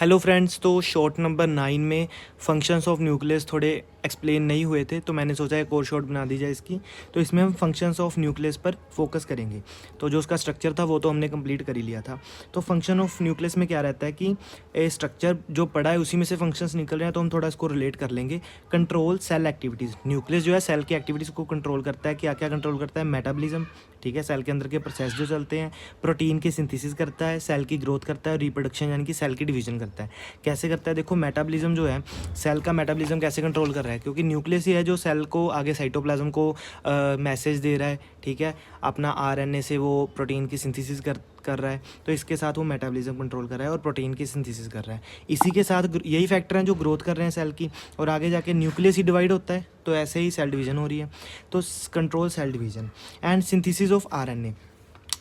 Hello friends, तो short number 9 में functions of nucleus थोड़े एक्सप्लेन नहीं हुए थे, तो मैंने सोचा एक और शॉर्ट बना दी जाए इसकी। तो इसमें हम फंक्शंस ऑफ न्यूक्लियस पर फोकस करेंगे। तो जो उसका स्ट्रक्चर था वो तो हमने कंप्लीट कर ही लिया था। तो फंक्शन ऑफ न्यूक्लियस में क्या रहता है कि स्ट्रक्चर जो पड़ा है उसी में से फंक्शंस निकल रहे हैं, तो हम थोड़ा इसको रिलेट कर लेंगे। कंट्रोल सेल एक्टिविटीज़, न्यूक्लियस जो है सेल की एक्टिविटीज़ को कंट्रोल करता है। क्या क्या कंट्रोल करता है? मेटाबॉलिज्म, ठीक है, सेल के अंदर के प्रोसेस जो चलते हैं। प्रोटीन की सिंथेसिस करता है, सेल की ग्रोथ करता है, रिप्रोडक्शन यानी कि सेल की डिवीजन करता है। कैसे करता है? देखो, मेटाबॉलिज्म जो है, सेल का मेटाबॉलिज्म कैसे कंट्रोल कर रहा है, क्योंकि न्यूक्लियस ही है जो सेल को आगे साइटोप्लाज्म को मैसेज दे रहा है, ठीक है। अपना आरएनए से वो प्रोटीन की सिंथेसिस कर रहा है, तो इसके साथ वो मेटाबॉलिज्म कंट्रोल कर रहा है और प्रोटीन की सिंथेसिस कर रहा है। इसी के साथ यही फैक्टर हैं जो ग्रोथ कर रहे हैं सेल की, और आगे जाके न्यूक्लियस ही डिवाइड होता है, तो ऐसे ही सेल डिवीजन हो रही है। तो control cell division and synthesis of RNA.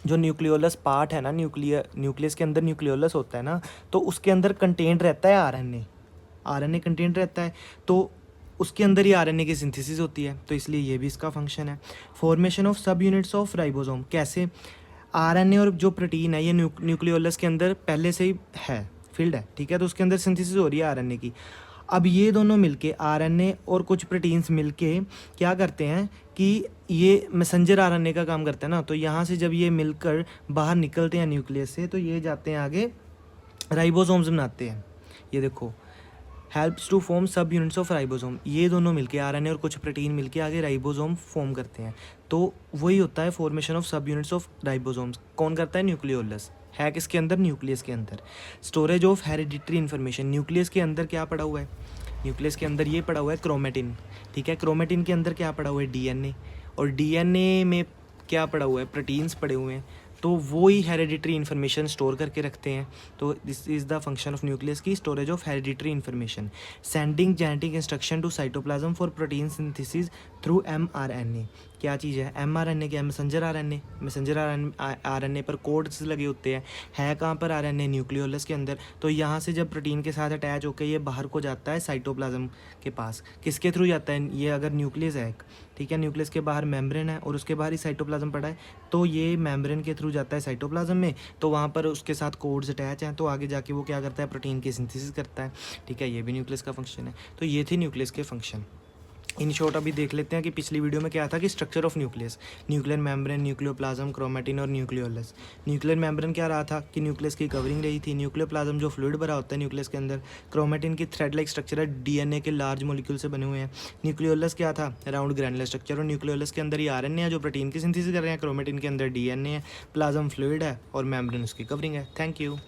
जो न्यूक्लियोलस पार्ट है ना, न्यूक्लियस के अंदर न्यूक्लियोलस होता है ना, तो उसके अंदर कंटेंट रहता है आरएनए कंटेंट रहता है, तो उसके अंदर ही आरएनए की सिंथेसिस होती है, तो इसलिए ये भी इसका फंक्शन है। फॉर्मेशन ऑफ सब यूनिट्स ऑफ राइबोसोम, कैसे आरएनए और जो प्रोटीन है ये न्यूक्लियोलस के अंदर पहले से ही है, फील्ड है, ठीक है, तो उसके अंदर सिंथेसिस हो रही है आरएनए की। अब ये दोनों मिलके आरएनए और कुछ प्रोटीन्स मिलके क्या करते हैं कि ये मैसेंजर आरएनए का काम करता है ना, तो यहाँ से जब ये मिलकर बाहर निकलते हैं न्यूक्लियस से, तो ये जाते हैं आगे राइबोसोम्स बनाते हैं। ये देखो, हेल्प्स टू फॉर्म सब यूनिट्स ऑफ राइबोसोम, ये दोनों मिलके आरएनए और कुछ प्रोटीन मिलके आगे राइबोसोम फॉर्म करते हैं। तो वही होता है फॉर्मेशन ऑफ सब यूनिट्स ऑफ राइबोसोम्स। कौन करता है? न्यूक्लियोलस। है किसके अंदर? न्यूक्लियस के अंदर। Storage of hereditary information, nucleus के अंदर क्या पड़ा हुआ है? न्यूक्लियस के अंदर ये पड़ा हुआ है क्रोमेटिन, ठीक है। क्रोमेटिन के अंदर क्या पड़ा हुआ है? डीएनए, और डीएनए में क्या पड़ा हुआ है? प्रोटीन्स पड़े हुए हैं, तो वो ही हेरिडिटरी इन्फॉर्मेशन स्टोर करके रखते हैं। तो this is the function of nucleus की, storage of hereditary information. Sending genetic instruction to cytoplasm for protein synthesis through mRNA. क्या चीज़ है? एमआरएनए क्या है? Messenger RNA. मैसेंजर आरएनए पर कोड्स लगे होते हैं। है कहाँ पर आरएनए? न्यूक्लियोलस के अंदर। तो यहाँ से जब प्रोटीन के साथ अटैच होकर ये बाहर को जाता है साइटोप्लाज्म के पास, किसके थ्रू जाता है? ये अगर न्यूक्लियस है, ठीक है, न्यूक्लियस के बाहर मेम्ब्रेन है और उसके बाहर ही साइटोप्लाज्म पड़ा है, तो ये मेम्ब्रेन के थ्रू जाता है साइटोप्लाज्म में, तो वहाँ पर उसके साथ कोड्स अटैच हैं, तो आगे जाके वो क्या करता है? प्रोटीन की सिंथेसिस करता है, ठीक है। ये भी न्यूक्लियस का फंक्शन है। तो ये थे न्यूक्लियस के फंक्शन। इन शॉर्ट अभी देख लेते हैं कि पिछली वीडियो में क्या था कि structure of nucleus, nuclear membrane, nucleoplasm, chromatin और न्यूक्लियोलस। न्यूक्लियर मेम्ब्रेन क्या रहा था कि न्यूक्लियस की कवरिंग रही थी। न्यूक्लियोप्लाज्म जो फ्लूइड भरा होता है न्यूक्लियस के अंदर। क्रोमेटिन की थ्रेड लाइक स्ट्रक्चर है, डीएनए के लार्ज मॉलिक्यूल से बने हुए हैं। न्यूक्लियोलस क्या था? राउंड ग्रैनुलर स्ट्रक्चर, और न्यूक्लियोलस के अंदर ही आरएनए है जो प्रोटीन की सिंथेसिस कर रहे हैं। क्रोमेटिन के अंदर डीएनए है, प्लाज्म फ्लूइड है और मेम्ब्रेन उसकी कवरिंग है। Thank you.